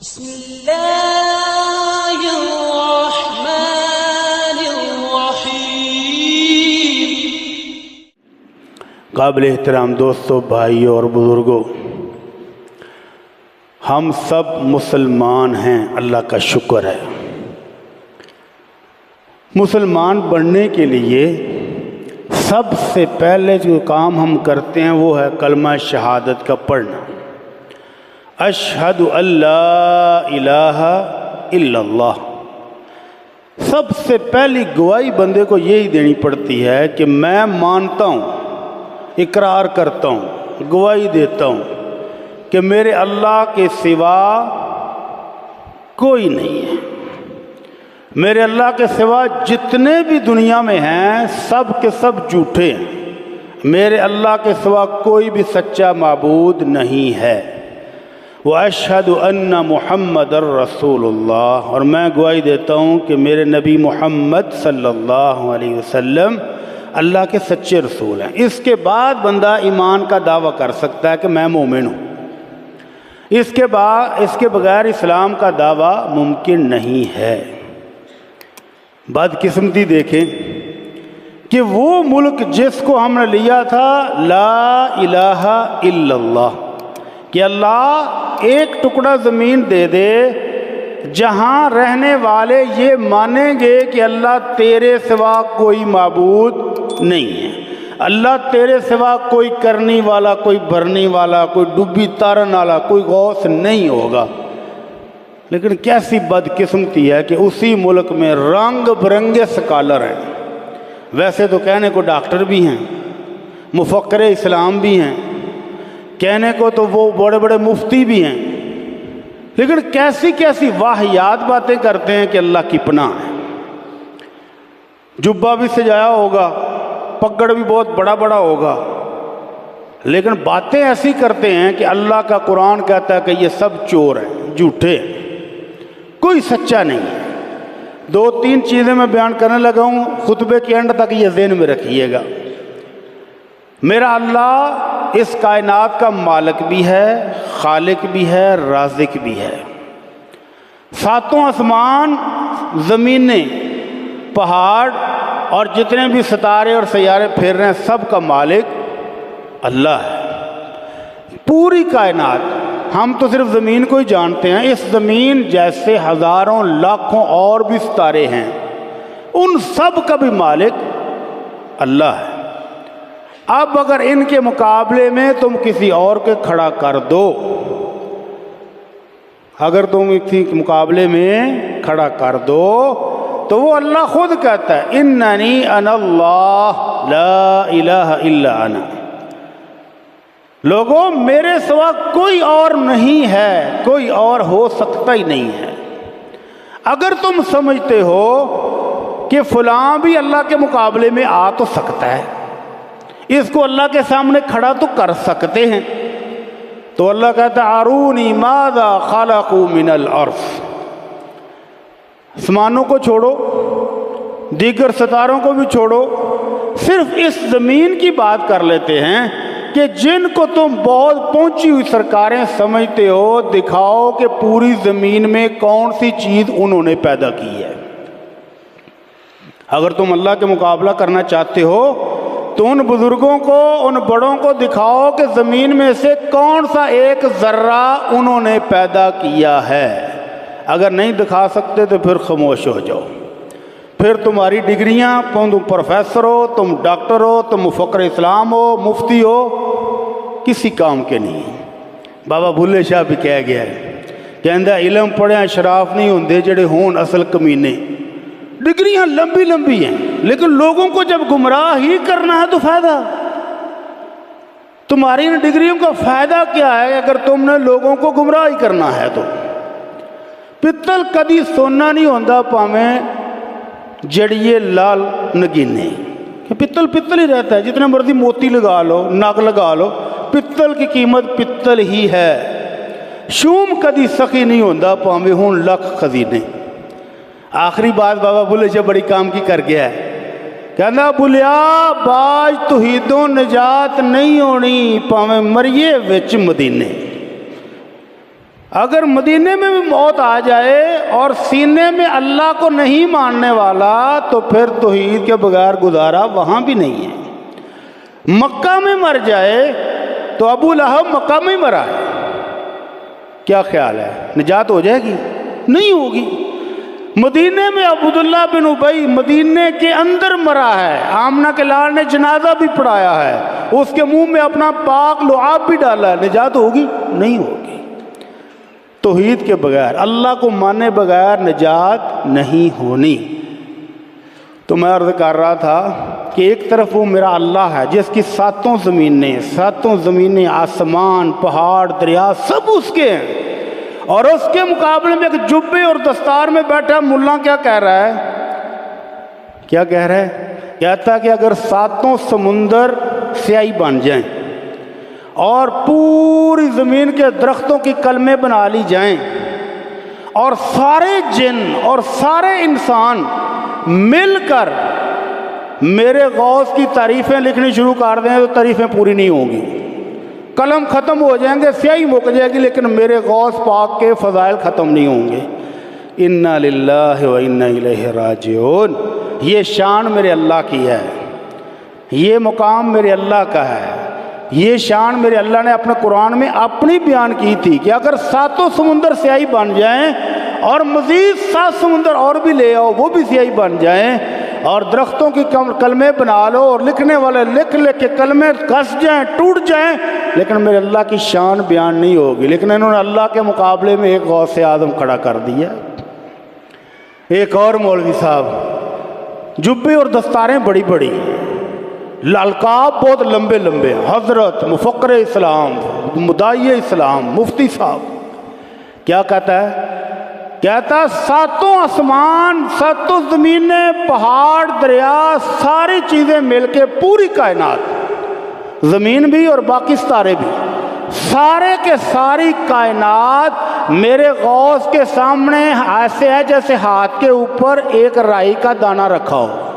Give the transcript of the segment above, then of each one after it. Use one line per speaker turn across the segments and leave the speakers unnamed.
بسم اللہ الرحمن الرحیم۔
قابل احترام دوستو، بھائیو اور بزرگوں، ہم سب مسلمان ہیں، اللہ کا شکر ہے۔ مسلمان بننے کے لیے سب سے پہلے جو کام ہم کرتے ہیں وہ ہے کلمہ شہادت کا پڑھنا۔ اشہد ان لا الہ الا اللہ۔ سب سے پہلی گواہی بندے کو یہی دینی پڑتی ہے کہ میں مانتا ہوں، اقرار کرتا ہوں، گواہی دیتا ہوں کہ میرے اللہ کے سوا کوئی نہیں ہے۔ میرے اللہ کے سوا جتنے بھی دنیا میں ہیں سب کے سب جھوٹے ہیں۔ میرے اللہ کے سوا کوئی بھی سچا معبود نہیں ہے۔ وَأَشْهَدُ أَنَّ مُحَمَّدَ الرَّسُولُ اللَّهِ، اور میں گواہی دیتا ہوں کہ میرے نبی محمد صلی اللہ علیہ وسلم اللہ کے سچے رسول ہیں۔ اس کے بعد بندہ ایمان کا دعویٰ کر سکتا ہے کہ میں مومن ہوں۔ اس کے بغیر اسلام کا دعویٰ ممکن نہیں ہے۔ بدقسمتی دیکھیں کہ وہ ملک جس کو ہم نے لیا تھا لا الہ الا اللہ، کہ اللہ ایک ٹکڑا زمین دے دے جہاں رہنے والے یہ مانیں گے کہ اللہ تیرے سوا کوئی معبود نہیں ہے، اللہ تیرے سوا کوئی کرنے والا، کوئی بھرنے والا، کوئی ڈوبی تارن والا، کوئی غوث نہیں ہوگا۔ لیکن کیسی بدقسمتی ہے کہ اسی ملک میں رنگ برنگے سکالر ہیں۔ ویسے تو کہنے کو ڈاکٹر بھی ہیں، مفکر اسلام بھی ہیں، کہنے کو تو وہ بڑے بڑے مفتی بھی ہیں، لیکن کیسی کیسی واہیات باتیں کرتے ہیں کہ اللہ کی پناہ ہے۔ جبہ بھی سجایا ہوگا، پگڑ بھی بہت بڑا بڑا ہوگا، لیکن باتیں ایسی کرتے ہیں کہ اللہ کا قرآن کہتا ہے کہ یہ سب چور ہیں، جھوٹے ہیں، کوئی سچا نہیں ہے۔ دو تین چیزیں میں بیان کرنے لگا ہوں، خطبے کے اینڈ تک یہ ذہن میں رکھیے گا۔ میرا اللہ اس کائنات کا مالک بھی ہے، خالق بھی ہے، رازق بھی ہے۔ ساتوں آسمان، زمینیں، پہاڑ اور جتنے بھی ستارے اور سیارے پھر رہے ہیں سب کا مالک اللہ ہے۔ پوری کائنات، ہم تو صرف زمین کو ہی جانتے ہیں، اس زمین جیسے ہزاروں لاکھوں اور بھی ستارے ہیں، ان سب کا بھی مالک اللہ ہے۔ اب اگر ان کے مقابلے میں تم کسی اور کے کھڑا کر دو، اگر تم کسی کے مقابلے میں کھڑا کر دو تو وہ اللہ خود کہتا ہے اننی انا اللہ لا الہ الا انا۔ لوگوں، میرے سوا کوئی اور نہیں ہے، کوئی اور ہو سکتا ہی نہیں ہے۔ اگر تم سمجھتے ہو کہ فلاں بھی اللہ کے مقابلے میں آ تو سکتا ہے، اس کو اللہ کے سامنے کھڑا تو کر سکتے ہیں، تو اللہ کہتا ہے ارونی ماذا خلقوا من الارض۔ آسمانوں کو چھوڑو، دیگر ستاروں کو بھی چھوڑو، صرف اس زمین کی بات کر لیتے ہیں کہ جن کو تم بہت پہنچی ہوئی سرکاریں سمجھتے ہو، دکھاؤ کہ پوری زمین میں کون سی چیز انہوں نے پیدا کی ہے۔ اگر تم اللہ کے مقابلہ کرنا چاہتے ہو تو ان بزرگوں کو، ان بڑوں کو دکھاؤ کہ زمین میں سے کون سا ایک ذرہ انہوں نے پیدا کیا ہے۔ اگر نہیں دکھا سکتے تو پھر خاموش ہو جاؤ، پھر تمہاری ڈگریاں، تم پروفیسر ہو، تم ڈاکٹر ہو، تم مفکر اسلام ہو، مفتی ہو، کسی کام کے نہیں۔ بابا بھولے شاہ بھی کہہ گیا ہے، کہندہ علم پڑھیں شراف نہیں ہوندے جڑے ہون اصل کمینے۔ ڈگریاں لمبی لمبی ہیں، لیکن لوگوں کو جب گمراہ ہی کرنا ہے تو فائدہ، تمہاری ان ڈگریوں کا فائدہ کیا ہے اگر تم نے لوگوں کو گمراہ ہی کرنا ہے تو؟ پتل کدی سونا نہیں ہوندہ پاویں جڑیے لال نگینے، پتل پتل ہی رہتا ہے، جتنے مرضی موتی لگا لو، نگ لگا لو، پتل کی قیمت پتل ہی ہے۔ شوم کدی سخی نہیں ہوندہ پاویں ہون لکھ خزینے۔ آخری بات بابا بھولے شاہ بڑی کام کی کر گیا ہے، کہنا بھولیا باج توحیدوں نجات نہیں ہونی پاویں مریے وچ مدینے۔ اگر مدینے میں بھی موت آ جائے اور سینے میں اللہ کو نہیں ماننے والا تو پھر توحید کے بغیر گزارا وہاں بھی نہیں ہے۔ مکہ میں مر جائے تو ابو لہب مکہ میں ہی مرا ہے، کیا خیال ہے نجات ہو جائے گی؟ نہیں ہوگی۔ مدینے میں عبداللہ بن ابی مدینے کے اندر مرا ہے، آمنہ کے لال نے جنازہ بھی پڑھایا ہے، اس کے منہ میں اپنا پاک لعاب بھی ڈالا ہے، نجات ہوگی؟ نہیں ہوگی۔ توحید کے بغیر، اللہ کو مانے بغیر نجات نہیں ہونی۔ تو میں عرض کر رہا تھا کہ ایک طرف وہ میرا اللہ ہے جس کی ساتوں زمینیں آسمان پہاڑ دریا سب اس کے ہیں، اور اس کے مقابلے میں ایک جبے اور دستار میں بیٹھا ملا کیا کہہ رہا ہے؟ کیا کہہ رہا ہے؟ کہتا کہ اگر ساتوں سمندر سیاہی بن جائیں اور پوری زمین کے درختوں کی کلمیں بنا لی جائیں اور سارے جن اور سارے انسان مل کر میرے غوث کی تعریفیں لکھنی شروع کر دیں تو تعریفیں پوری نہیں ہوں گی، قلم ختم ہو جائیں گے، سیاہی مک جائے گی، لیکن میرے غوث پاک کے فضائل ختم نہیں ہوں گے۔ انا للہ و انا الیہ راجعون۔ یہ شان میرے اللہ کی ہے، یہ مقام میرے اللہ کا ہے، یہ شان میرے اللہ نے اپنے قرآن میں اپنی بیان کی تھی کہ اگر ساتوں سمندر سیاہی بن جائیں اور مزید 7 سمندر اور بھی لے آؤ وہ بھی سیاہی بن جائیں اور درختوں کی کلمیں بنا لو اور لکھنے والے لکھ کے کلمیں کس جائیں ٹوٹ جائیں، لیکن میرے اللہ کی شان بیان نہیں ہوگی۔ لیکن انہوں نے اللہ کے مقابلے میں ایک غوث اعظم کھڑا کر دیا، ایک اور مولوی صاحب، جبے اور دستاریں بڑی بڑی، القاب بہت لمبے لمبے، حضرت، مفکر اسلام، مدعی اسلام، مفتی صاحب۔ کیا کہتا ہے؟ کہتا ساتوں آسمان، ساتوں زمینیں، پہاڑ دریا ساری چیزیں مل کے پوری کائنات، زمین بھی اور باقی ستارے بھی، سارے کے ساری کائنات میرے غوث کے سامنے ایسے ہے جیسے ہاتھ کے اوپر ایک رائی کا دانہ رکھا ہو۔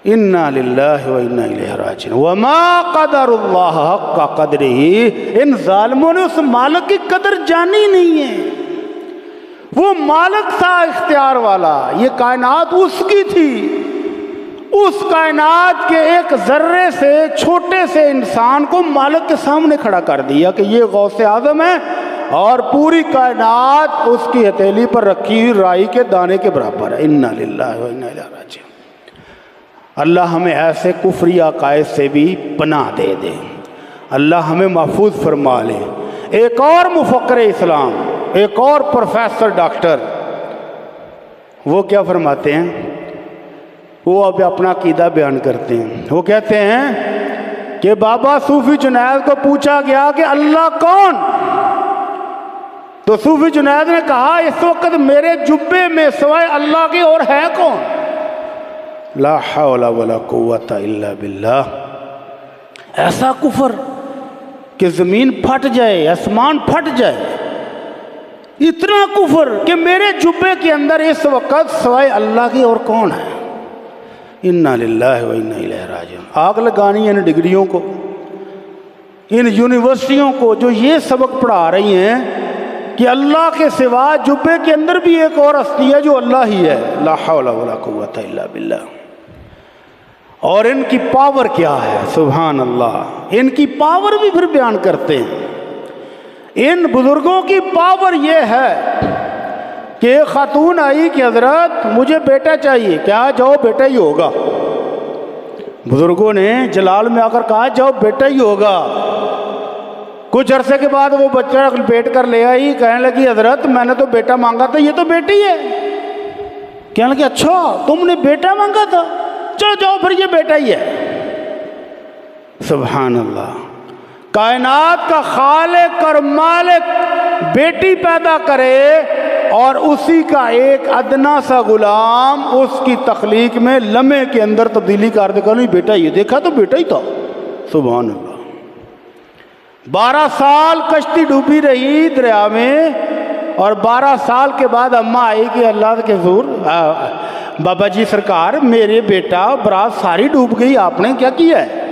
انا للہ و انا الیہ راجعون۔ وما قدر اللہ حق قدرہ، ان ظالموں نے اس مالک کی قدر جانی نہیں ہے۔ وہ مالک تھا اختیار والا، یہ کائنات اس کی تھی، اس کائنات کے ایک ذرے سے چھوٹے سے انسان کو مالک کے سامنے کھڑا کر دیا کہ یہ غوث اعظم ہے، اور پوری کائنات اس کی ہتھیلی پر رکھی ہوئی رائی کے دانے کے برابر ہے۔ انا للہ و انا الیہ راجعون۔ اللہ ہمیں ایسے کفری عقائد سے بھی پناہ دے دے، اللہ ہمیں محفوظ فرما لے۔ ایک اور مفکر اسلام، ایک اور پروفیسر ڈاکٹر، وہ کیا فرماتے ہیں؟ وہ اب اپنا عقیدہ بیان کرتے ہیں۔ وہ کہتے ہیں کہ بابا صوفی جنید کو پوچھا گیا کہ اللہ کون؟ تو صوفی جنید نے کہا اس وقت میرے جبے میں سوائے اللہ کے اور ہے کون؟ لا حول ولا قوت الا باللہ۔ ایسا کفر کہ زمین پھٹ جائے، آسمان پھٹ جائے، اتنا کفر کہ میرے جبے کے اندر اس وقت سوائے اللہ کی اور کون ہے؟ انا للہ و انا الیہ راجعون۔ آگ لگانی ہے ان ڈگریوں کو، ان یونیورسٹیوں کو جو یہ سبق پڑھا رہی ہیں کہ اللہ کے سوا جبے کے اندر بھی ایک اور ہستی ہے جو اللہ ہی ہے۔ لا حول ولا قوت الا باللہ۔ اور ان کی پاور کیا ہے؟ سبحان اللہ، ان کی پاور بھی پھر بیان کرتے ہیں۔ ان بزرگوں کی پاور یہ ہے کہ ایک خاتون آئی کہ حضرت مجھے بیٹا چاہیے، کیا جاؤ بیٹا ہی ہوگا۔ بزرگوں نے جلال میں آ کر کہا جاؤ بیٹا ہی ہوگا۔ کچھ عرصے کے بعد وہ بچہ بیٹ کر لے آئی، کہنے لگی حضرت میں نے تو بیٹا مانگا تھا، یہ تو بیٹی ہے۔ کہنے لگی اچھا تم نے بیٹا مانگا تھا، چلو جاؤ پھر یہ بیٹا ہی ہے۔ سبحان اللہ، کائنات کا خالق اور مالک بیٹی پیدا کرے اور اسی کا ایک ادنا سا غلام اس کی تخلیق میں لمحے کے اندر تبدیلی کر دے گا، نہیں بیٹا یہ دیکھا تو بیٹا ہی تھا۔ سبحان اللہ۔ 12 سال کشتی ڈوبی رہی دریا میں، اور 12 سال کے بعد اماں آئی کہ اللہ کے حضور بابا جی سرکار میرے بیٹا برات ساری ڈوب گئی، آپ نے کیا کیا ہے؟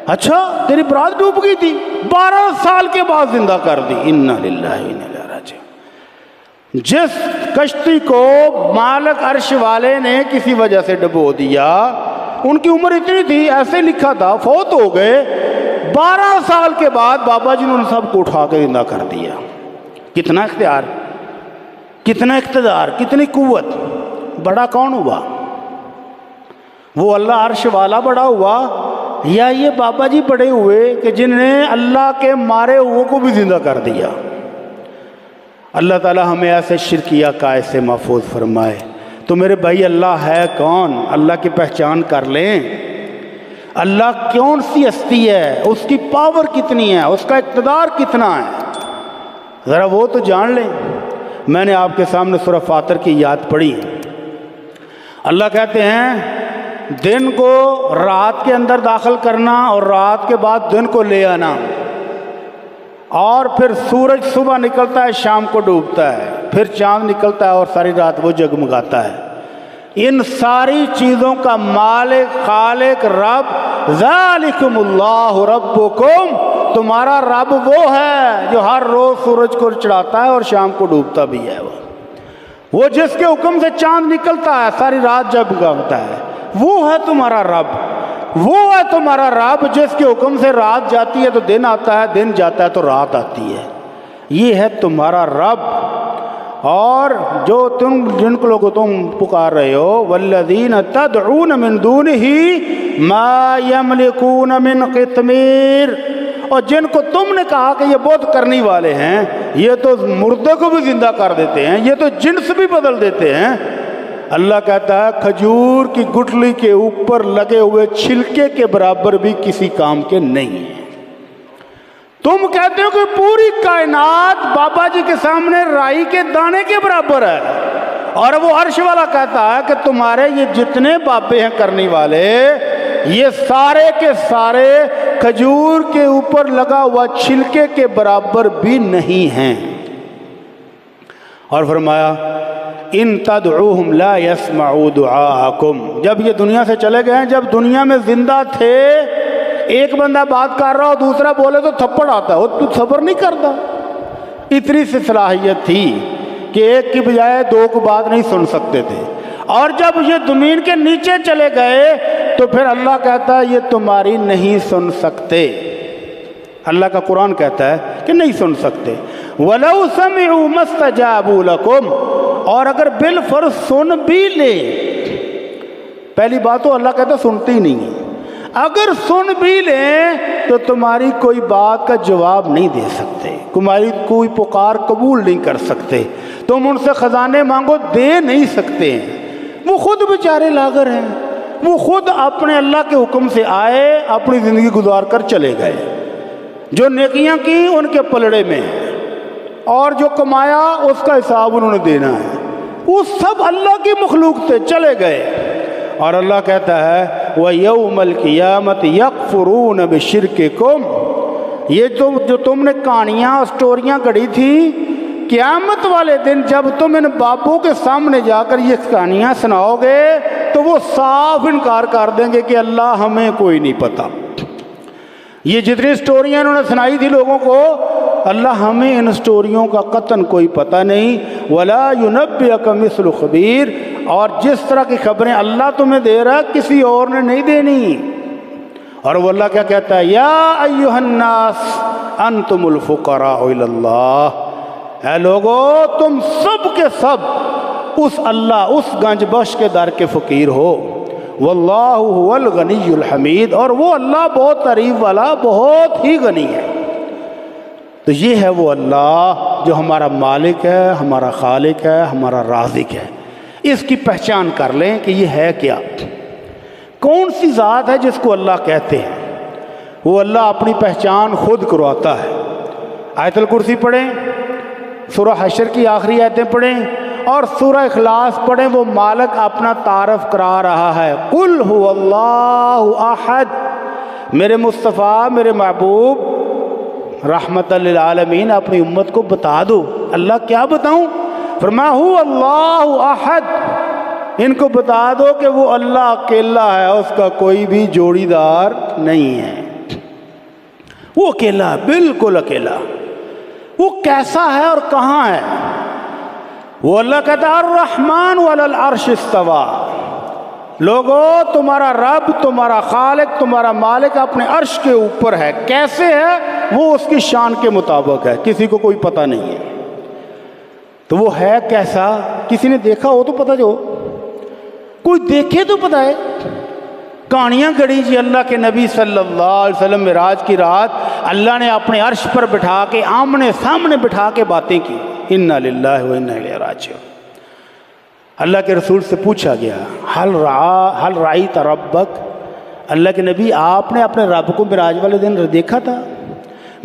اچھا تیری برات ڈوب گئی تھی، 12 سال کے بعد زندہ کر دی۔ انا للہ و انا الیہ راجعون۔ جس کشتی کو مالک عرش والے نے کسی وجہ سے ڈبو دیا، ان کی عمر اتنی تھی، ایسے لکھا تھا، فوت ہو گئے، 12 سال کے بعد بابا جی نے سب کو اٹھا کے زندہ کر دیا۔ کتنا اختیار، کتنا اقتدار، کتنی قوت۔ بڑا کون ہوا؟ وہ اللہ عرش والا بڑا ہوا، یا یہ بابا جی بڑے ہوئے کہ جن نے اللہ کے مارے ہوئے کو بھی زندہ کر دیا؟ اللہ تعالی ہمیں ایسے شرکیہ عقائد سے محفوظ فرمائے۔ تو میرے بھائی اللہ ہے کون؟ اللہ کی پہچان کر لیں۔ اللہ کون سی ہستی ہے، اس کی پاور کتنی ہے، اس کا اقتدار کتنا ہے، ذرا وہ تو جان لیں۔ میں نے آپ کے سامنے سورہ فاطر کی یاد پڑھی۔ اللہ کہتے ہیں دن کو رات کے اندر داخل کرنا اور رات کے بعد دن کو لے آنا، اور پھر سورج صبح نکلتا ہے شام کو ڈوبتا ہے، پھر چاند نکلتا ہے اور ساری رات وہ جگمگاتا ہے۔ ان ساری چیزوں کا مالک خالق رب، ذالکم اللہ ربکم، تمہارا رب وہ ہے جو ہر روز سورج کو چڑھاتا ہے اور شام کو ڈوبتا بھی ہے۔ وہ جس کے حکم سے چاند نکلتا ہے ساری رات جگمگاتا ہے، وہ ہے تمہارا رب۔ وہ ہے تمہارا رب جس کے حکم سے رات جاتی ہے تو دن آتا ہے، دن جاتا ہے تو رات آتی ہے۔ یہ ہے تمہارا رب۔ اور جو جن کو لوگوں تم پکار رہے ہو، والذین تدعون من دونہ ما یملکون من قطمیر، اور جن کو تم نے کہا کہ یہ بت کرنے والے ہیں، یہ تو مردے کو بھی زندہ کر دیتے ہیں، یہ تو جنس بھی بدل دیتے ہیں، اللہ کہتا ہے کھجور کی گٹھلی کے اوپر لگے ہوئے چھلکے کے برابر بھی کسی کام کے نہیں ہیں۔ تم کہتے ہو کہ پوری کائنات بابا جی کے سامنے رائی کے دانے کے برابر ہے، اور وہ عرش والا کہتا ہے کہ تمہارے یہ جتنے بابے ہیں کرنے والے، یہ سارے کے سارے کھجور کے اوپر لگا ہوا چھلکے کے برابر بھی نہیں ہیں۔ اور فرمایا ان تدعوہم لا يسمعوا دعاءکم، جب یہ دنیا سے چلے گئے ہیں، جب دنیا میں زندہ تھے، ایک بندہ بات کر رہا ہو دوسرا بولے تو تھپڑ آتا ہے، وہ تو صبر نہیں کرتا۔ اتنی سی صلاحیت تھی کہ ایک کی بجائے دو کو بات نہیں سن سکتے تھے۔ اور جب یہ زمین کے نیچے چلے گئے تو پھر اللہ کہتا ہے یہ تمہاری نہیں سن سکتے۔ اللہ کا قرآن کہتا ہے کہ نہیں سن سکتے۔ وَلَوْ سَمِعُوا مَا اسْتَجَابُوا لَكُمْ، اور اگر بالفرض سن بھی لے، پہلی بات تو اللہ کہتا سنتی ہی نہیں ہے، اگر سن بھی لیں تو تمہاری کوئی بات کا جواب نہیں دے سکتے، تمہاری کوئی پکار قبول نہیں کر سکتے، تم ان سے خزانے مانگو دے نہیں سکتے ہیں۔ وہ خود بیچارے لاغر ہیں، وہ خود اپنے اللہ کے حکم سے آئے، اپنی زندگی گزار کر چلے گئے، جو نیکیاں کی ان کے پلڑے میں ہیں، اور جو کمایا اس کا حساب انہوں نے دینا ہے۔ وہ سب اللہ کی مخلوق تھے، چلے گئے۔ اور اللہ کہتا ہے وَيَوْمَ الْقِيَامَةِ يَكْفُرُونَ بِشِرْكِكُمْ، یہ جو تم نے کہانیاں سٹوریاں گڑھی تھی، قیامت والے دن جب تم ان بابوں کے سامنے جا کر یہ کہانیاں سناؤ گے تو وہ صاف انکار کر دیں گے کہ اللہ ہمیں کوئی نہیں پتہ۔ یہ جتنی سٹوریاں انہوں نے سنائی تھی لوگوں کو، اللہ ہمیں ان سٹوریوں کا قطعاً کوئی پتہ نہیں۔ وَلَا يُنَبِّئُكَ مِثْلُ خَبِيرٍ، اور جس طرح کی خبریں اللہ تمہیں دے رہا کسی اور نے نہیں دینی۔ اور وہ اللہ کیا کہتا ہے یا ایھا الناس انتم الفقراء الی اللہ، اے لوگو تم سب کے سب اس اللہ، اس گنج بخش کے در کے فقیر ہو۔ واللہ هو الغنی الحمید، اور وہ اللہ بہت تعریف والا، بہت ہی غنی ہے۔ تو یہ ہے وہ اللہ جو ہمارا مالک ہے، ہمارا خالق ہے، ہمارا رازق ہے۔ اس کی پہچان کر لیں کہ یہ ہے کیا، کون سی ذات ہے جس کو اللہ کہتے ہیں۔ وہ اللہ اپنی پہچان خود کرواتا ہے۔ آیت الکرسی پڑھیں، سورہ حشر کی آخری آیتیں پڑھیں، اور سورہ اخلاص پڑھیں، وہ مالک اپنا تعارف کرا رہا ہے۔ قل هو اللہ احد، میرے مصطفیٰ، میرے محبوب رحمت للعالمین اپنی امت کو بتا دو۔ اللہ کیا بتاؤں؟ فرمایا هو اللہ احد، ان کو بتا دو کہ وہ اللہ اکیلا ہے، اس کا کوئی بھی جوڑی دار نہیں ہے۔ وہ اکیلا ہے، بالکل اکیلا۔ وہ کیسا ہے اور کہاں ہے؟ وہ اللہ کہتا ہے الرحمن علی العرش استویٰ، لوگو تمہارا رب، تمہارا خالق، تمہارا مالک اپنے عرش کے اوپر ہے۔ کیسے ہے؟ وہ اس کی شان کے مطابق ہے، کسی کو کوئی پتہ نہیں ہے۔ تو وہ ہے کیسا؟ کسی نے دیکھا ہو تو پتہ جو، کوئی دیکھے تو پتہ ہے۔ کہانیاں گڑی جی اللہ کے نبی صلی اللہ علیہ وسلم معراج کی رات اللہ نے اپنے عرش پر بٹھا کے آمنے سامنے بٹھا کے باتیں کی۔ انا للہ و انا الیہ راجعون۔ اللہ کے رسول سے پوچھا گیا حل رأیت ربک، اللہ کے نبی آپ نے اپنے رب کو معراج والے دن دیکھا تھا؟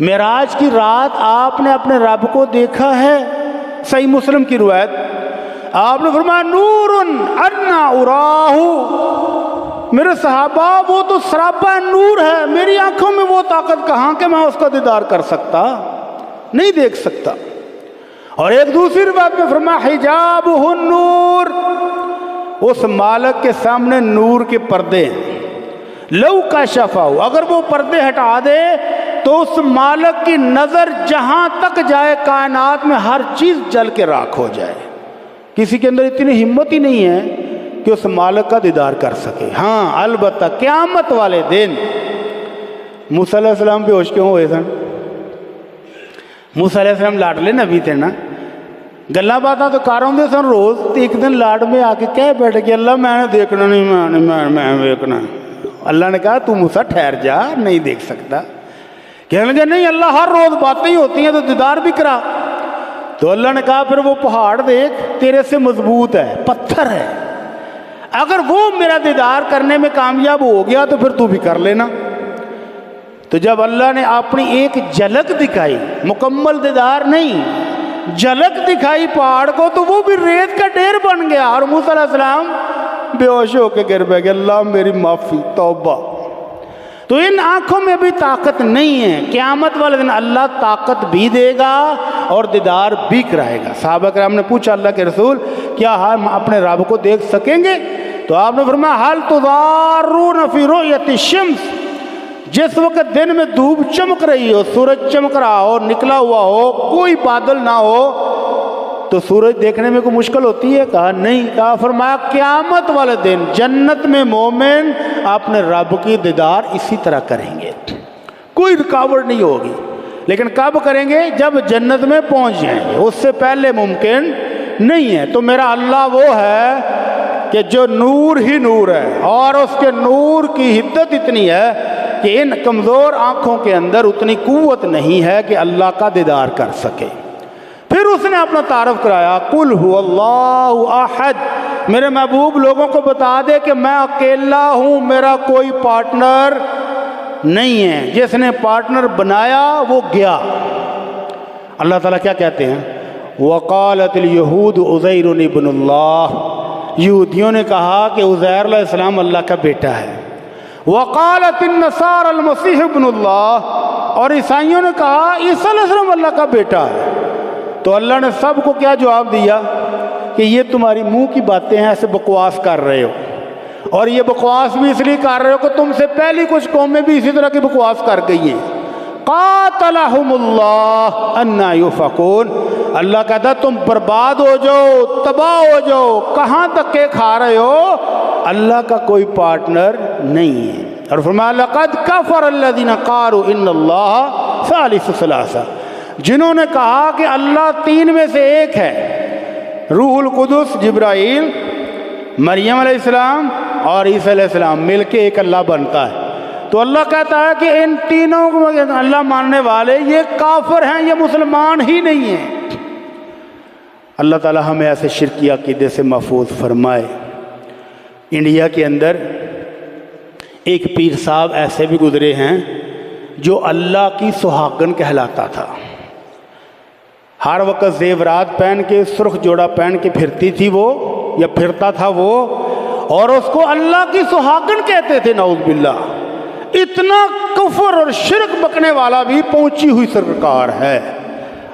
معراج کی رات آپ نے اپنے رب کو دیکھا ہے؟ صحیح مسلم کی روایت، آپ نے فرمایا نور انا اراہ، میرے صحابہ وہ تو سراپا نور ہے، میری آنکھوں میں وہ طاقت کہاں کہ میں اس کا دیدار کر سکتا، نہیں دیکھ سکتا۔ اور ایک دوسری روایت میں فرمایا حجابہ النور، اس مالک کے سامنے نور کے پردے ہیں، لو کشفہ، اگر وہ پردے ہٹا دے تو اس مالک کی نظر جہاں تک جائے کائنات میں ہر چیز جل کے راکھ ہو جائے۔ کسی کے اندر اتنی ہمت ہی نہیں ہے کہ اس مالک کا دیدار کر سکے۔ ہاں البتہ قیامت والے دن موسیٰ علیہ السلام بے ہوش کیوں ہوئے سن؟ موسیٰ علیہ السلام لاڈلے نبی تھے نا، گلا باتاں تو کار ہوندے سن روز، تو ایک دن لاڈ میں آ کے کہہ بیٹھے کہ اللہ میں نے دیکھنا نہیں، میں دیکھنا۔ اللہ نے کہا تو موسیٰ ٹھہر جا، نہیں دیکھ سکتا۔ کہنے لگے نہیں اللہ ہر روز باتیں ہی ہوتی ہیں تو دیدار بھی کرا۔ تو اللہ نے کہا پھر وہ پہاڑ دیکھ تیرے سے مضبوط ہے، پتھر ہے، اگر وہ میرا دیدار کرنے میں کامیاب ہو گیا تو پھر تو بھی کر لینا۔ تو جب اللہ نے اپنی ایک جھلک دکھائی، مکمل دیدار نہیں، جھلک دکھائی پہاڑ کو، تو وہ بھی ریت کا ڈھیر بن گیا اور موسیٰ علیہ السلام بے ہوش ہو کے گر پہ گئے، اللہ میری معافی، توبہ۔ تو ان آنکھوں میں بھی طاقت نہیں ہے، قیامت والے دن اللہ طاقت بھی دے گا اور دیدار بھی کرائے گا۔ صحابہ کرام نے پوچھا اللہ کے رسول کیا ہم اپنے رب کو دیکھ سکیں گے؟ تو آپ نے فرمایا حل تضارون فی رؤیت الشمس، جس وقت دن میں دھوپ چمک رہی ہو، سورج چمک رہا ہو، نکلا ہوا ہو، کوئی بادل نہ ہو، تو سورج دیکھنے میں کوئی مشکل ہوتی ہے؟ کہا نہیں۔ کہا فرمایا قیامت والے دن جنت میں مومن اپنے رب کی دیدار اسی طرح کریں گے، کوئی رکاوٹ نہیں ہوگی۔ لیکن کب کریں گے؟ جب جنت میں پہنچ جائیں گے، اس سے پہلے ممکن نہیں ہے۔ تو میرا اللہ وہ ہے کہ جو نور ہی نور ہے، اور اس کے نور کی حدت اتنی ہے کہ ان کمزور آنکھوں کے اندر اتنی قوت نہیں ہے کہ اللہ کا دیدار کر سکے۔ پھر اس نے اپنا تعارف کرایا قل هو اللہ احد، میرے محبوب لوگوں کو بتا دے کہ میں اکیلا ہوں، میرا کوئی پارٹنر نہیں ہے، جس نے پارٹنر بنایا وہ گیا۔ اللہ تعالیٰ کیا کہتے ہیں؟ وقالت اليہود عزیر ابن اللہ، یہودیوں نے کہا کہ عزیر علیہ السلام اللہ کا بیٹا ہے۔ وقالت النصارى المسیح ابن اللہ، اور عیسائیوں نے کہا عیسیٰ علیہ السلام اللہ کا بیٹا ہے۔ تو اللہ نے سب کو کیا جواب دیا کہ یہ تمہاری منہ کی باتیں ہیں، ایسے بکواس کر رہے ہو، اور یہ بکواس بھی اس لیے کر رہے ہو کہ تم سے پہلی کچھ قومیں بھی اسی طرح کی بکواس کر گئی ہیں۔ قاتلہم اللہ انا یؤفکون، اللہ کہتا ہے تم برباد ہو جاؤ، تباہ ہو جاؤ، کہاں تک کے کھا رہے ہو، اللہ کا کوئی پارٹنر نہیں ہے۔ اور فرمایا لقد کفر الذین قالوا ان اللہ ثالث ثلاثہ، جنہوں نے کہا کہ اللہ تین میں سے ایک ہے، روح القدس جبرائیل، مریم علیہ السلام اور عیسیٰ علیہ السلام مل کے ایک اللہ بنتا ہے۔ تو اللہ کہتا ہے کہ ان تینوں کو اللہ ماننے والے یہ کافر ہیں، یہ مسلمان ہی نہیں ہیں۔ اللہ تعالی ہمیں ایسے شرکی عقیدے سے محفوظ فرمائے۔ انڈیا کے اندر ایک پیر صاحب ایسے بھی گزرے ہیں جو اللہ کی سہاگن کہلاتا تھا، ہر وقت زیورات پہن کے، سرخ جوڑا پہن کے پھرتی تھی وہ، یا پھرتا تھا وہ، اور اس کو اللہ کی سہاگن کہتے تھے، نعوذ باللہ۔ اتنا کفر اور شرک بکنے والا بھی پہنچی ہوئی سرکار ہے۔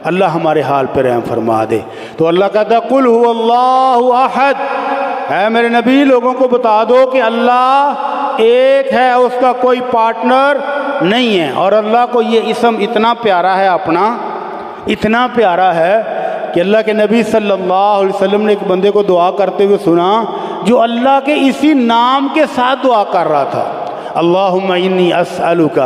اللہ ہمارے حال پہ رحم فرما دے۔ تو اللہ کہتا ہے قل هو اللہ احد، اے میرے نبی لوگوں کو بتا دو کہ اللہ ایک ہے، اس کا کوئی پارٹنر نہیں ہے۔ اور اللہ کو یہ اسم اتنا پیارا ہے اپنا، اتنا پیارا ہے کہ اللہ کے نبی صلی اللہ علیہ وسلم نے ایک بندے کو دعا کرتے ہوئے سنا جو اللہ کے اسی نام کے ساتھ دعا کر رہا تھا، اللہم انی اسألک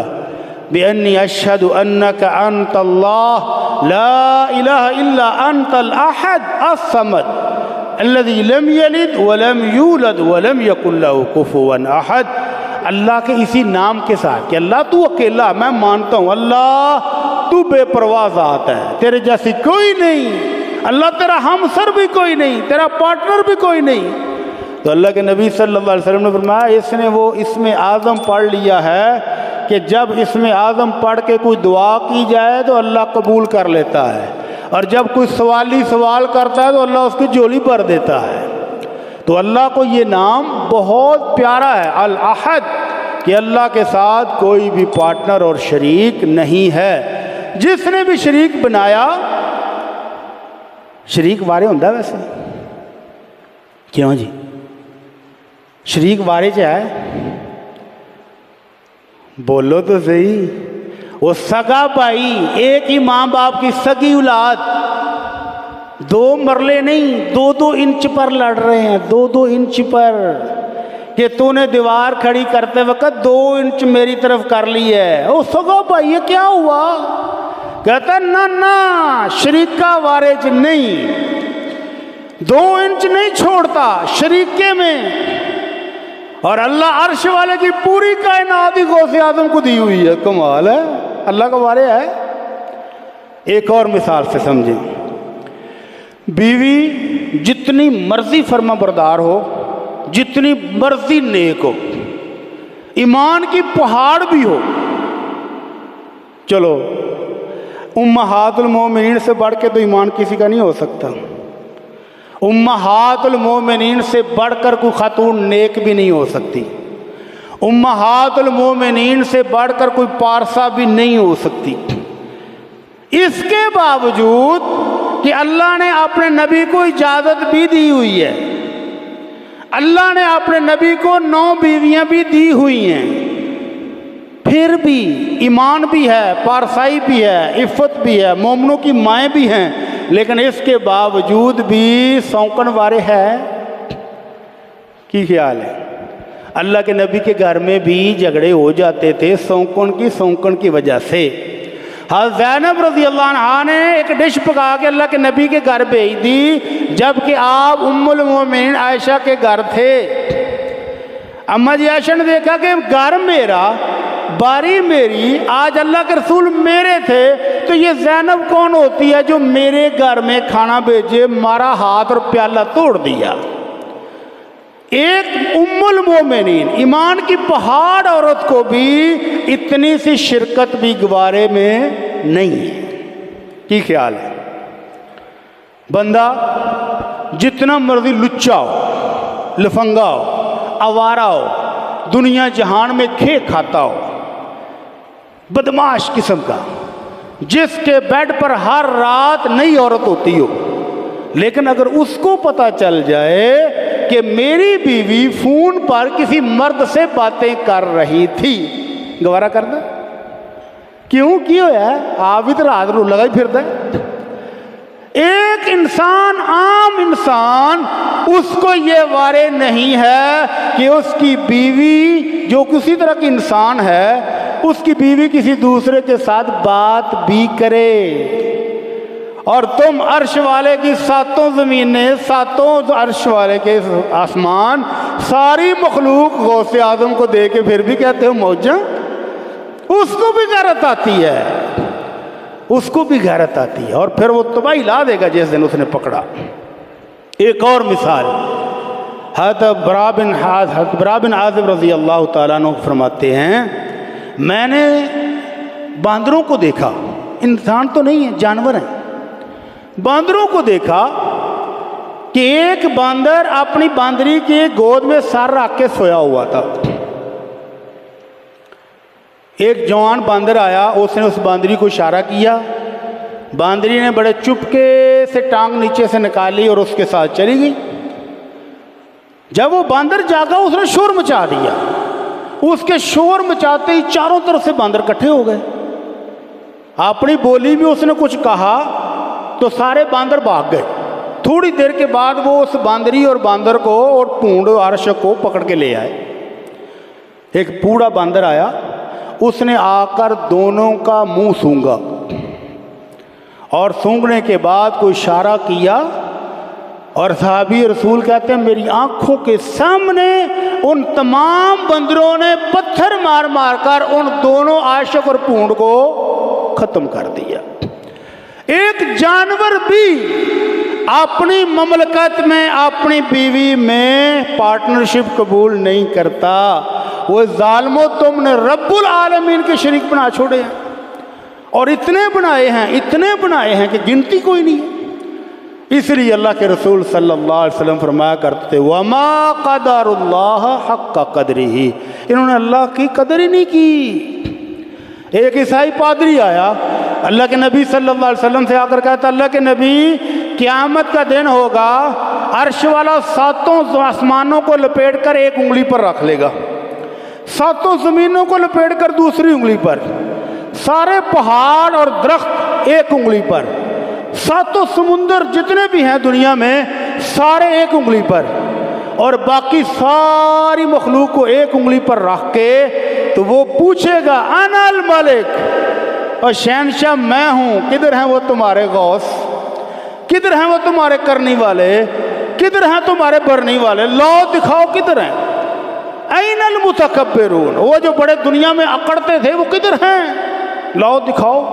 بأنی اشہد انک انت اللہ لا الہ الا انت الاحد الصمد الذی لم یلد ولم یولد ولم یکن لہ کفوا احد۔ اللہ کے اسی نام کے ساتھ کہ اللہ تو اکیلا، میں مانتا ہوں اللہ تو بے پرواہ ذات ہے، تیرے جیسی کوئی نہیں، اللہ تیرا ہمسر بھی کوئی نہیں، تیرا پارٹنر بھی کوئی نہیں۔ تو اللہ کے نبی صلی اللہ علیہ وسلم نے فرمایا اس نے وہ اسم اعظم پڑھ لیا ہے کہ جب اسم اعظم پڑھ کے کوئی دعا کی جائے تو اللہ قبول کر لیتا ہے، اور جب کوئی سوالی سوال کرتا ہے تو اللہ اس کی جھولی بھر دیتا ہے۔ تو اللہ کو یہ نام بہت پیارا ہے، الاحد، کہ اللہ کے ساتھ کوئی بھی پارٹنر اور شریک نہیں ہے۔ جس نے بھی شریک بنایا، شریک وارے ہوندہ ہے ویسے کیوں جی؟ شریک وارے چاہے بولو تو صحیح، وہ سگا بھائی، ایک ہی ماں باپ کی سگی اولاد، دو مرلے نہیں، 2-2 انچ پر لڑ رہے ہیں، 2-2 انچ پر، کہ تو نے دیوار کھڑی کرتے وقت 2 انچ میری طرف کر لی ہے، او سگا بھائی یہ کیا ہوا؟ کہتا نا شریکہ وارج نہیں، 2 انچ نہیں چھوڑتا شریکے میں۔ اور اللہ عرش والے کی پوری کائنات ہی غوث اعظم کو دی ہوئی ہے، کمال ہے، اللہ کا وارث ہے۔ ایک اور مثال سے سمجھیں، بیوی جتنی مرضی فرما بردار ہو، جتنی مرضی نیک ہو، ایمان کی پہاڑ بھی ہو، چلو امہات المومنین سے بڑھ کے تو ایمان کسی کا نہیں ہو سکتا، امہات المومنین سے بڑھ کر کوئی خاتون نیک بھی نہیں ہو سکتی، امہات المومنین سے بڑھ کر کوئی پارسا بھی نہیں ہو سکتی۔ اس کے باوجود کہ اللہ نے اپنے نبی کو اجازت بھی دی ہوئی ہے، اللہ نے اپنے نبی کو 9 بیویاں بھی دی ہوئی ہیں، پھر بھی ایمان بھی ہے، پارسائی بھی ہے، عفت بھی ہے، مومنوں کی مائیں بھی ہیں، لیکن اس کے باوجود بھی سونکن وارے ہے کی خیال ہے؟ اللہ کے نبی کے گھر میں بھی جھگڑے ہو جاتے تھے سونکن کی وجہ سے۔ حضرت زینب رضی اللہ عنہ نے ایک ڈش پکا کے اللہ کے نبی کے گھر بھیج دی، جبکہ آپ ام المومنین عائشہ کے گھر تھے۔ اماں جی عائشہ نے دیکھا کہ گھر میرا، باری میری، آج اللہ کے رسول میرے تھے، تو یہ زینب کون ہوتی ہے جو میرے گھر میں کھانا بھیجے؟ مارا ہاتھ اور پیالہ توڑ دیا۔ ایک ام المومنین ایمان کی پہاڑ عورت کو بھی اتنی سی شرکت بھی گوارے میں نہیں ہے کی خیال ہے؟ بندہ جتنا مرضی لچا ہو، لفنگا ہو، آوارہ ہو، دنیا جہان میں کھے کھاتا ہو، بدماش قسم کا، جس کے بیڈ پر ہر رات نئی عورت ہوتی ہو، لیکن اگر اس کو پتہ چل جائے کہ میری بیوی فون پر کسی مرد سے باتیں کر رہی تھی، گوارا کر دے؟ کیوں کی ہویا ہے؟ آپ بھی تو رات رو لگا ہی پھر دے۔ ایک انسان، عام انسان، اس کو یہ وارے نہیں ہے کہ اس کی بیوی جو کسی طرح کی انسان ہے، اس کی بیوی کسی دوسرے کے ساتھ بات بھی کرے۔ اور تم عرش والے کی 7 زمینیں، 7 عرش والے کے آسمان، ساری مخلوق غوث اعظم کو دے کے پھر بھی کہتے ہو موجاں؟ اس کو بھی غیرت آتی ہے، اس کو بھی غیرت آتی ہے، اور پھر وہ تباہی لا دے گا جس دن اس نے پکڑا۔ ایک اور مثال، حضرت برا بن عازب رضی اللہ تعالیٰ عنہ فرماتے ہیں، میں نے باندروں کو دیکھا، انسان تو نہیں ہے، جانور ہیں، باندروں کو دیکھا کہ ایک باندر اپنی باندری کے گود میں سر رکھ کے سویا ہوا تھا۔ ایک جوان باندر آیا، اس نے اس باندری کو اشارہ کیا، باندری نے بڑے چپکے سے ٹانگ نیچے سے نکالی اور اس کے ساتھ چلی گئی۔ جب وہ باندر جاگا اس نے شور مچا دیا، اس کے شور مچاتے ہی چاروں طرف سے باندر اکٹھے ہو گئے. اپنی بولی میں اس نے کچھ کہا تو سارے باندر بھاگ گئے. تھوڑی دیر کے بعد وہ اس باندری اور باندر کو اور پونڈ عرش کو پکڑ کے لے آئے. ایک بوڑھا باندر آیا, اس نے آ کر دونوں کا منہ سونگا اور سونگنے کے بعد کوئی اشارہ کیا, اور صحابی رسول کہتے ہیں میری آنکھوں کے سامنے ان تمام بندروں نے پتھر مار مار کر ان دونوں عاشق اور پونڈ کو ختم کر دیا. ایک جانور بھی اپنی مملکت میں اپنی بیوی میں پارٹنرشپ قبول نہیں کرتا. وہ ظالموں, تم نے رب العالمین کے شریک بنا چھوڑے ہیں, اور اتنے بنائے ہیں کہ گنتی کوئی نہیں ہے. اس لیے اللہ کے رسول صلی اللہ علیہ وسلم فرمایا کرتے تھے وَمَا قَدَرُ اللَّهَ حَقَّ قَدْرِهِ, انہوں نے اللہ کی قدر ہی نہیں کی. ایک عیسائی پادری آیا, اللہ کے نبی صلی اللہ علیہ وسلم سے آ کر کہتا اللہ کے نبی قیامت کا دن ہوگا, عرش والا 7 آسمانوں کو لپیٹ کر ایک انگلی پر رکھ لے گا, 7 زمینوں کو لپیٹ کر دوسری انگلی پر, سارے پہاڑ اور درخت ایک انگلی پر, 7 سمندر جتنے بھی ہیں دنیا میں سارے ایک انگلی پر, اور باقی ساری مخلوق کو ایک انگلی پر رکھ کے تو وہ پوچھے گا انا الملک, اور شہنشاہ میں ہوں, کدھر ہیں وہ تمہارے غوث, کدھر ہیں وہ تمہارے کرنی والے, کدھر ہیں تمہارے بھرنی والے, لو دکھاؤ کدھر ہیں, این المتکبرون, وہ جو بڑے دنیا میں اکڑتے تھے وہ کدھر ہیں, لاؤ دکھاؤ.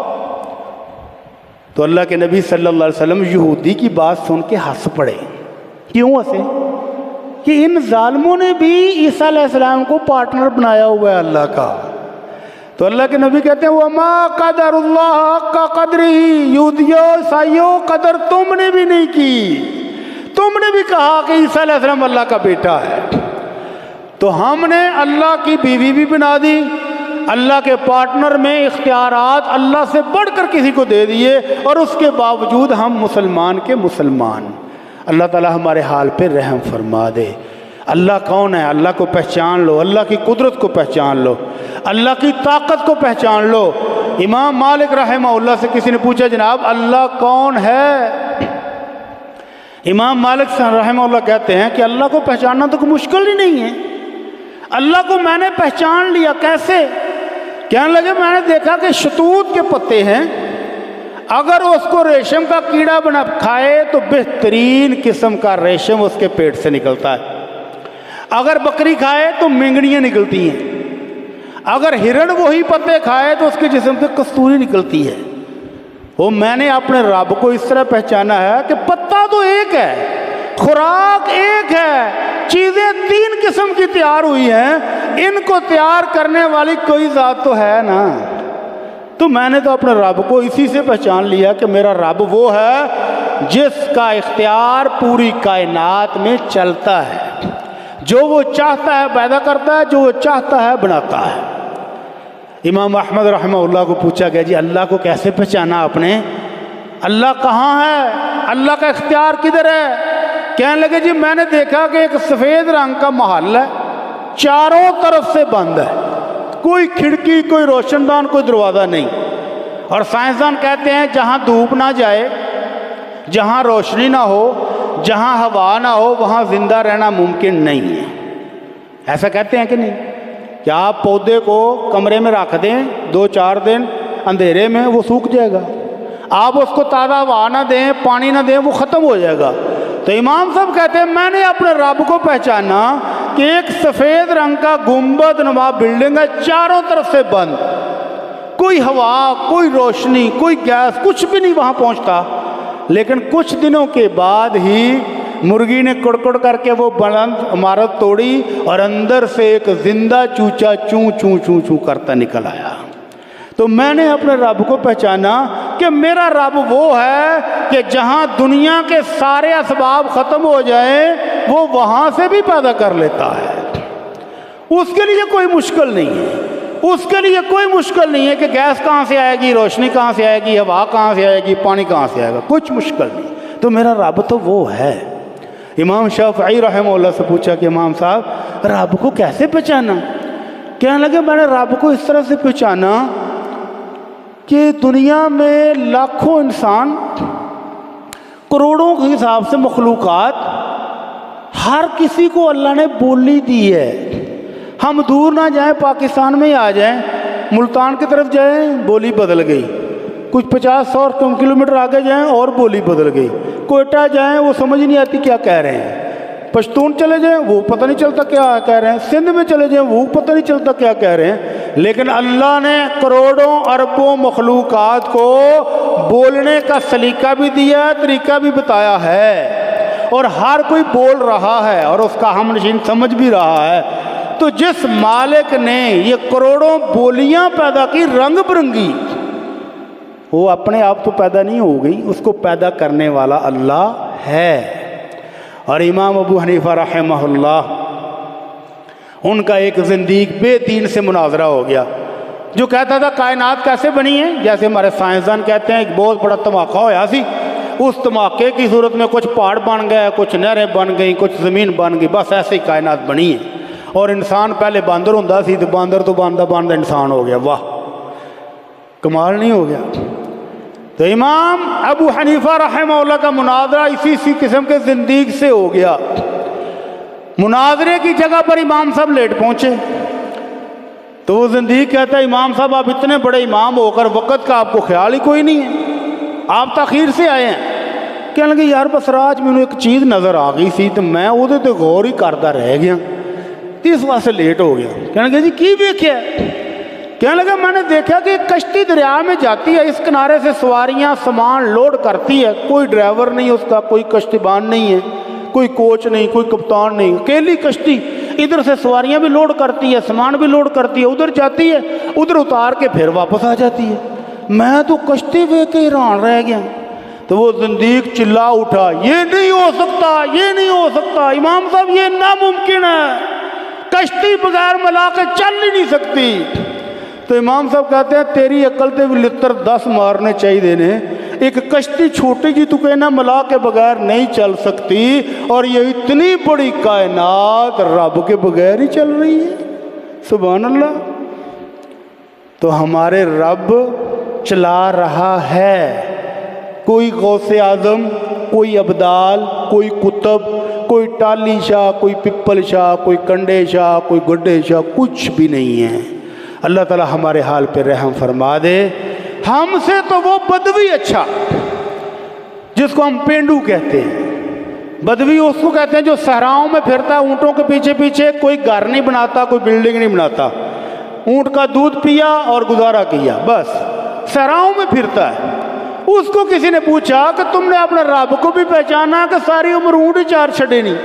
تو اللہ کے نبی صلی اللہ علیہ وسلم یہودی کی بات سن کے ہنس پڑے. کیوں ہنسے؟ کہ ان ظالموں نے بھی عیسیٰ علیہ السلام کو پارٹنر بنایا ہوا ہے اللہ کا. تو اللہ کے نبی کہتے ہیں وَمَا قَدَرُ اللَّهَ حَقَّ قَدْرِهِ, یہودیوں عیسائیوں قدر تم نے بھی نہیں کی. تم نے بھی کہا کہ عیسیٰ علیہ السلام اللہ کا بیٹا ہے, تو ہم نے اللہ کی بیوی بھی بنا دی, اللہ کے پارٹنر میں اختیارات اللہ سے بڑھ کر کسی کو دے دیے, اور اس کے باوجود ہم مسلمان کے مسلمان. اللہ تعالی ہمارے حال پہ رحم فرما دے. اللہ کون ہے, اللہ کو پہچان لو, اللہ کی قدرت کو پہچان لو, اللہ کی طاقت کو پہچان لو. امام مالک رحمہ اللہ سے کسی نے پوچھا جناب اللہ کون ہے؟ امام مالک رحمہ اللہ کہتے ہیں کہ اللہ کو پہچاننا تو کوئی مشکل ہی نہیں ہے. اللہ کو میں نے پہچان لیا. کیسے؟ کہنے لگے میں نے دیکھا کہ شتوت کے پتے ہیں, اگر اس کو ریشم کا کیڑا بنا کھائے تو بہترین قسم کا ریشم اس کے پیٹ سے نکلتا ہے, اگر بکری کھائے تو مینگڑیاں نکلتی ہیں, اگر ہرن وہی پتے کھائے تو اس کے جسم سے کستوری نکلتی ہے. وہ میں نے اپنے رب کو اس طرح پہچانا ہے کہ پتا تو ایک ہے, خوراک ایک ہے, چیزیں 3 قسم کی تیار ہوئی ہیں, ان کو تیار کرنے والی کوئی ذات تو ہے نا. تو میں نے تو اپنے رب کو اسی سے پہچان لیا کہ میرا رب وہ ہے جس کا اختیار پوری کائنات میں چلتا ہے, جو وہ چاہتا ہے پیدا کرتا ہے, جو وہ چاہتا ہے بناتا ہے. امام احمد رحمہ اللہ کو پوچھا گیا جی اللہ کو کیسے پہچانا آپ نے, اللہ کہاں ہے, اللہ کا اختیار کدھر ہے؟ کہنے لگے جی میں نے دیکھا کہ ایک سفید رنگ کا محل ہے, چاروں طرف سے بند ہے, کوئی کھڑکی, کوئی روشن دان, کوئی دروازہ نہیں. اور سائنسدان کہتے ہیں جہاں دھوپ نہ جائے, جہاں روشنی نہ ہو, جہاں ہوا نہ ہو, وہاں زندہ رہنا ممکن نہیں ہے. ایسا کہتے ہیں کہ نہیں؟ کہ آپ پودے کو کمرے میں رکھ دیں 2-4 دن اندھیرے میں, وہ سوکھ جائے گا. آپ اس کو تازہ ہوا نہ دیں, پانی نہ دیں, وہ ختم ہو جائے گا. تو امام صاحب کہتے ہیں میں نے اپنے رب کو پہچانا کہ ایک سفید رنگ کا گنبد نما بلڈنگ ہے, چاروں طرف سے بند, کوئی ہوا, کوئی روشنی, کوئی گیس, کچھ بھی نہیں وہاں پہنچتا. لیکن کچھ دنوں کے بعد ہی مرغی نے کڑکڑ کر کے وہ بلند عمارت توڑی, اور اندر سے ایک زندہ چوچا چوں چوں چوں چوں کرتا نکل آیا. تو میں نے اپنے رب کو پہچانا کہ میرا رب وہ ہے کہ جہاں دنیا کے سارے اسباب ختم ہو جائیں وہ وہاں سے بھی پیدا کر لیتا ہے. اس کے لیے کوئی مشکل نہیں ہے, اس کے لیے کوئی مشکل نہیں ہے کہ گیس کہاں سے آئے گی, روشنی کہاں سے آئے گی, ہوا کہاں سے آئے گی, پانی کہاں سے آئے گا, کچھ مشکل نہیں. تو میرا رب تو وہ ہے. امام شافعی رحمہ اللہ سے پوچھا کہ امام صاحب رب کو کیسے پہچانا؟ کہنے لگے میں نے رب کو اس طرح سے پہچانا کہ دنیا میں لاکھوں انسان، کروڑوں کے حساب سے مخلوقات، ہر کسی کو اللہ نے بولی دی ہے۔ ہم دور نہ جائیں، پاکستان میں ہی آ جائیں، ملتان کی طرف جائیں بولی بدل گئی، کچھ 50-100 کلومیٹر آگے جائیں اور بولی بدل گئی، کوئٹہ جائیں وہ سمجھ نہیں آتی کیا کہہ رہے ہیں، پشتون چلے جائیں وہ پتہ نہیں چلتا کیا کہہ رہے ہیں، سندھ میں چلے جائیں وہ پتہ نہیں چلتا کیا کہہ رہے ہیں۔ لیکن اللہ نے کروڑوں اربوں مخلوقات کو بولنے کا سلیقہ بھی دیا ہے، طریقہ بھی بتایا ہے، اور ہر کوئی بول رہا ہے اور اس کا ہم نشین سمجھ بھی رہا ہے۔ تو جس مالک نے یہ کروڑوں بولیاں پیدا کی رنگ برنگی، وہ اپنے آپ تو پیدا نہیں ہو گئی، اس کو پیدا کرنے والا اللہ ہے۔ اور امام ابو حنیفہ رحمہ اللہ، ان کا ایک زندیق بے دین سے مناظرہ ہو گیا، جو کہتا تھا کائنات کیسے بنی ہے، جیسے ہمارے سائنسدان کہتے ہیں ایک بہت بڑا دھماکہ ہوا سی، اس دھماکے کی صورت میں کچھ پہاڑ بن گئے، کچھ نہریں بن گئیں، کچھ زمین بن گئی، بس ایسے ہی کائنات بنی ہے۔ اور انسان پہلے باندر ہوندا سی تو باندر تو باندر انسان ہو گیا، واہ کمال نہیں ہو گیا؟ تو امام ابو حنیفہ رحمہ اللہ کا مناظرہ اسی قسم کے زندیق سے ہو گیا۔ مناظرے کی جگہ پر امام صاحب لیٹ پہنچے، تو وہ زندیق کہتا ہے امام صاحب آپ اتنے بڑے امام ہو کر وقت کا آپ کو خیال ہی کوئی نہیں ہے، آپ تاخیر سے آئے ہیں۔ کہنے لگے یار بس راج میں ایک چیز نظر آ گئی سی تو میں وہ تے غور ہی کرتا رہ گیا، اس واسطے لیٹ ہو گیا۔ کہنے لگے جی کی دیکھا؟ کہنے لگا میں نے دیکھا کہ ایک کشتی دریا میں جاتی ہے، اس کنارے سے سواریاں سامان لوڈ کرتی ہے، کوئی ڈرائیور نہیں اس کا، کوئی کشتیبان نہیں ہے، کوئی کوچ نہیں، کوئی کپتان نہیں، اکیلی کشتی، ادھر سے سواریاں بھی لوڈ کرتی ہے، سامان بھی لوڈ کرتی ہے، ادھر جاتی ہے، ادھر اتار کے پھر واپس آ جاتی ہے۔ میں تو کشتی دیکھ کے حیران رہ گیا۔ تو وہ زندیق چلا اٹھا، یہ نہیں ہو سکتا، یہ نہیں ہو سکتا امام صاحب، یہ ناممکن ہے، کشتی بغیر ملا کے چل ہی نہیں سکتی۔ تو امام صاحب کہتے ہیں تیری عقل تے بھی لتر 10 مارنے چاہیے دینے، ایک کشتی چھوٹی جی تو کہنا ملا کے بغیر نہیں چل سکتی، اور یہ اتنی بڑی کائنات رب کے بغیر ہی چل رہی ہے، سبحان اللہ۔ تو ہمارے رب چلا رہا ہے، کوئی غوث اعظم، کوئی ابدال، کوئی قطب، کوئی ٹالی شاہ، کوئی پپل شاہ، کوئی کنڈے شاہ، کوئی گڈے شاہ، کچھ بھی نہیں ہے۔ اللہ تعالی ہمارے حال پہ رحم فرما دے۔ ہم سے تو وہ بدوی اچھا جس کو ہم پینڈو کہتے ہیں، بدوی اس کو کہتے ہیں جو صحراؤں میں پھرتا ہے اونٹوں کے پیچھے پیچھے، کوئی گھر نہیں بناتا، کوئی بلڈنگ نہیں بناتا، اونٹ کا دودھ پیا اور گزارا کیا، بس صحراؤں میں پھرتا ہے۔ اس کو کسی نے پوچھا کہ تم نے اپنے رب کو بھی پہچانا کہ ساری عمر اونٹ ہی چار چھڑے نہیں؟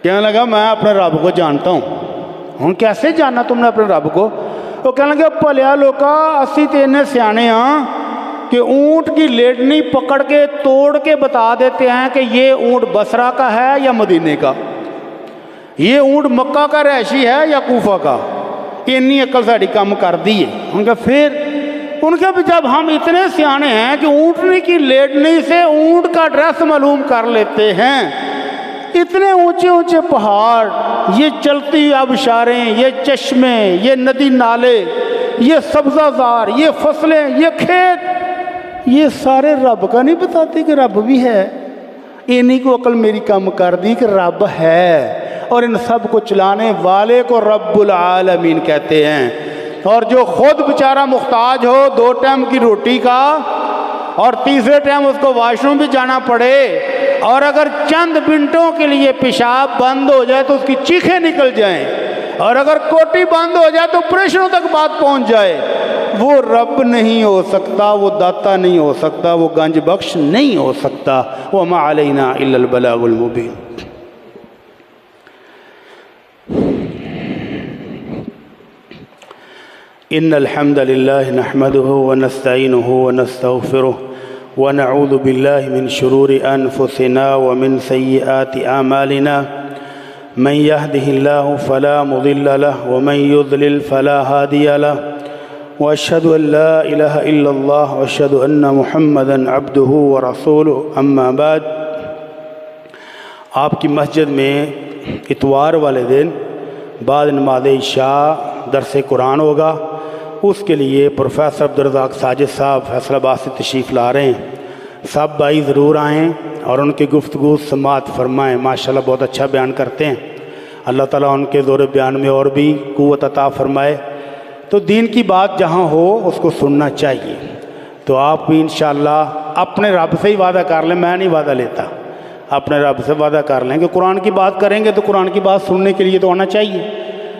کہنے لگا میں اپنے رب کو جانتا ہوں۔ ہوں کیسے جانا تم نے اپنے رب کو؟ وہ کہنے لگے پلیا لوکا اسی تے اتنے سیانے ہاں کہ اونٹ کی لیڈنی پکڑ کے توڑ کے بتا دیتے ہیں کہ یہ اونٹ بصرہ کا ہے یا مدینے کا، یہ اونٹ مکہ کا رہائشی ہے یا کوفہ کا۔ اتنی عقل ساڑی کام کر دی ہے۔ ان کا پھر ان کے جب ہم اتنے سیانے ہیں کہ اونٹنی کی لیڈنی سے اونٹ کا ڈریس معلوم کر لیتے ہیں، اتنے اونچے اونچے پہاڑ، یہ چلتی آبشاریں، یہ چشمے، یہ ندی نالے، یہ سبزہ زار، یہ فصلیں، یہ کھیت، یہ سارے رب کا نہیں بتاتے کہ رب بھی ہے؟ انہی کو عقل میری کم کر دی کہ رب ہے، اور ان سب کو چلانے والے کو رب العالمین کہتے ہیں۔ اور جو خود بیچارہ محتاج ہو 2 ٹائم کی روٹی کا، اور تیسرے ٹائم اس کو واش روم بھی جانا پڑے، اور اگر چند منٹوں کے لیے پیشاب بند ہو جائے تو اس کی چیخیں نکل جائیں، اور اگر کوٹی بند ہو جائے تو پریشروں تک بات پہنچ جائے، وہ رب نہیں ہو سکتا، وہ داتا نہیں ہو سکتا، وہ گنج بخش نہیں ہو سکتا۔ وَمَا عَلَيْنَا إِلَّا الْبَلَاغُ الْمُبِينُ۔ إن الحمد لله نحمده ونستعينه ونستغفره ونعوذ بالله من شرور أنفسنا ومن سيئات أعمالنا، من يهده الله فلا مضل له ومن يضلل فلا هادي له، وأشهد أن لا إله إلا الله وأشهد أن محمدا عبده ورسوله، أما بعد۔ آپ کی مسجد میں اتوار والے دن بعد نماز عشاء درس قرآن ہوگا، اس کے لیے پروفیسر عبدالرزاق ساجد صاحب فیصل آباد سے تشریف لا رہے ہیں۔ سب بھائی ضرور آئیں اور ان کی گفتگو سماعت فرمائیں، ماشاءاللہ بہت اچھا بیان کرتے ہیں۔ اللہ تعالیٰ ان کے زور بیان میں اور بھی قوت عطا فرمائے۔ تو دین کی بات جہاں ہو اس کو سننا چاہیے۔ تو آپ بھی انشاءاللہ اپنے رب سے ہی وعدہ کر لیں، میں نہیں وعدہ لیتا، اپنے رب سے وعدہ کر لیں کہ قرآن کی بات کریں گے تو قرآن کی بات سننے کے لیے تو آنا چاہیے۔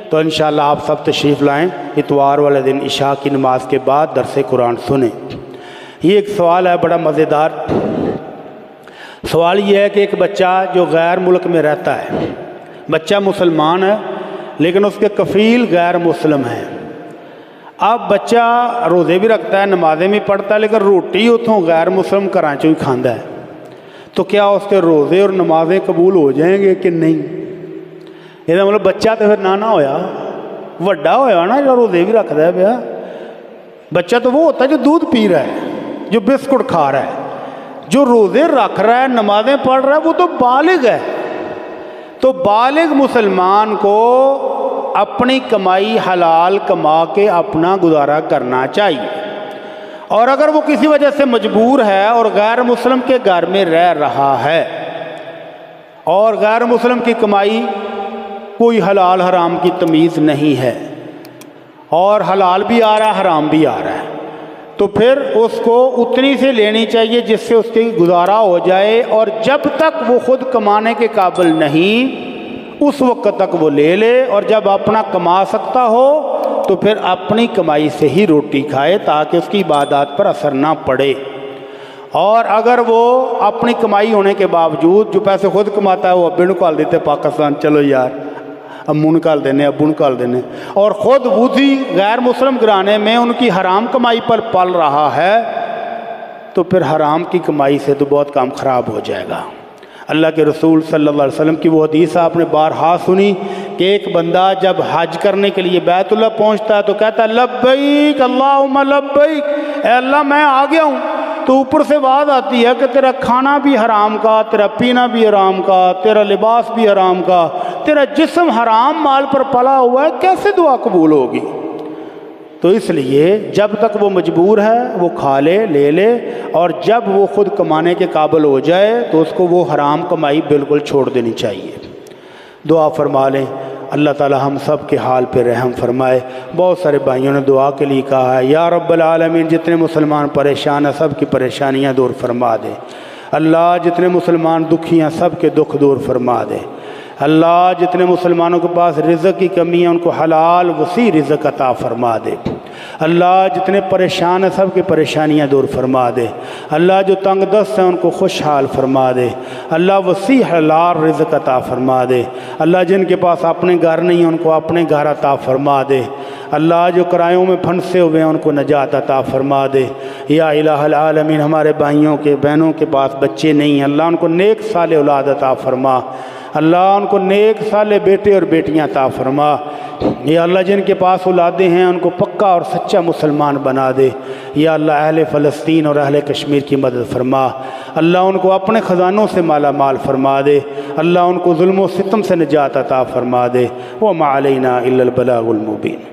تو انشاءاللہ آپ سب تشریف لائیں، اتوار والے دن عشاء کی نماز کے بعد درس قرآن سنیں۔ یہ ایک سوال ہے بڑا مزیدار۔ سوال یہ ہے کہ ایک بچہ جو غیر ملک میں رہتا ہے، بچہ مسلمان ہے لیکن اس کے کفیل غیر مسلم ہیں۔ اب بچہ روزے بھی رکھتا ہے، نمازیں بھی پڑھتا ہے، لیکن روٹی اتوں غیر مسلم گھراں چوں ہی کھاندا ہے، تو کیا اس کے روزے اور نمازیں قبول ہو جائیں گے کہ نہیں؟ یہ مطلب بچہ تو پھر نانا ہویا، وڈا ہویا نا جو روزے بھی رکھتا ہے پیا۔ بچہ تو وہ ہوتا ہے جو دودھ پی رہا ہے، جو بسکٹ کھا رہا ہے، جو روزے رکھ رہا ہے، نمازیں پڑھ رہا ہے، وہ تو بالغ ہے۔ تو بالغ مسلمان کو اپنی کمائی حلال کما کے اپنا گزارا کرنا چاہیے، اور اگر وہ کسی وجہ سے مجبور ہے اور غیر مسلم کے گھر میں رہ رہا ہے اور غیر مسلم کی کمائی کوئی حلال حرام کی تمیز نہیں ہے اور حلال بھی آ رہا ہے حرام بھی آ رہا ہے، تو پھر اس کو اتنی سے لینی چاہیے جس سے اس کی گزارا ہو جائے، اور جب تک وہ خود کمانے کے قابل نہیں اس وقت تک وہ لے لے، اور جب اپنا کما سکتا ہو تو پھر اپنی کمائی سے ہی روٹی کھائے تاکہ اس کی عبادات پر اثر نہ پڑے۔ اور اگر وہ اپنی کمائی ہونے کے باوجود جو پیسے خود کماتا ہے وہ ابے نکال دیتے پاکستان، چلو یار امو نکال دینے، ابو نکال دینے، اور خود اسی غیر مسلم گھرانے میں ان کی حرام کمائی پر پل رہا ہے، تو پھر حرام کی کمائی سے تو بہت کام خراب ہو جائے گا۔ اللہ کے رسول صلی اللہ علیہ وسلم کی وہ حدیث آپ نے بارہا سنی کہ ایک بندہ جب حج کرنے کے لیے بیت اللہ پہنچتا ہے تو کہتا ہے لبیک اللہم لبیک، اے اللہ میں آ گیا ہوں، تو اوپر سے آواز آتی ہے کہ تیرا کھانا بھی حرام کا، تیرا پینا بھی حرام کا، تیرا لباس بھی حرام کا، تیرا جسم حرام مال پر پلا ہوا ہے، کیسے دعا قبول ہوگی؟ تو اس لیے جب تک وہ مجبور ہے وہ کھا لے، لے لے، اور جب وہ خود کمانے کے قابل ہو جائے تو اس کو وہ حرام کمائی بالکل چھوڑ دینی چاہیے۔ دعا فرما لیں، اللہ تعالی ہم سب کے حال پہ رحم فرمائے۔ بہت سارے بھائیوں نے دعا کے لیے کہا ہے، یا رب العالمین جتنے مسلمان پریشان ہیں سب کی پریشانیاں دور فرما دے۔ اللہ جتنے مسلمان دکھی ہیں سب کے دکھ دور فرما دے۔ اللہ جتنے مسلمانوں کے پاس رزق کی کمی ہے ان کو حلال وسیع رزق عطا فرما دے۔ اللہ جتنے پریشان ہیں سب کی پریشانیاں دور فرما دے۔ اللہ جو تنگ دست ہیں ان کو خوشحال فرما دے۔ اللہ وسیع حلال رزق عطا فرما دے۔ اللہ جن کے پاس اپنے گھر نہیں ہیں ان کو اپنے گھر عطا فرما دے۔ اللہ جو کرایوں میں پھنسے ہوئے ہیں ان کو نجات عطا فرما دے۔ یا الہ العالمین ہمارے بھائیوں کے بہنوں کے پاس بچے نہیں ہیں، اللہ ان کو نیک صالح اولاد عطا فرما۔ اللہ ان کو نیک صالح بیٹے اور بیٹیاں عطا فرما۔ یا اللہ جن کے پاس اولادیں ہیں ان کو پکا اور سچا مسلمان بنا دے۔ یا اللہ اہل فلسطین اور اہل کشمیر کی مدد فرما۔ اللہ ان کو اپنے خزانوں سے مالا مال فرما دے۔ اللہ ان کو ظلم و ستم سے نجات عطا فرما دے۔ وما علینا الا البلاغ المبین۔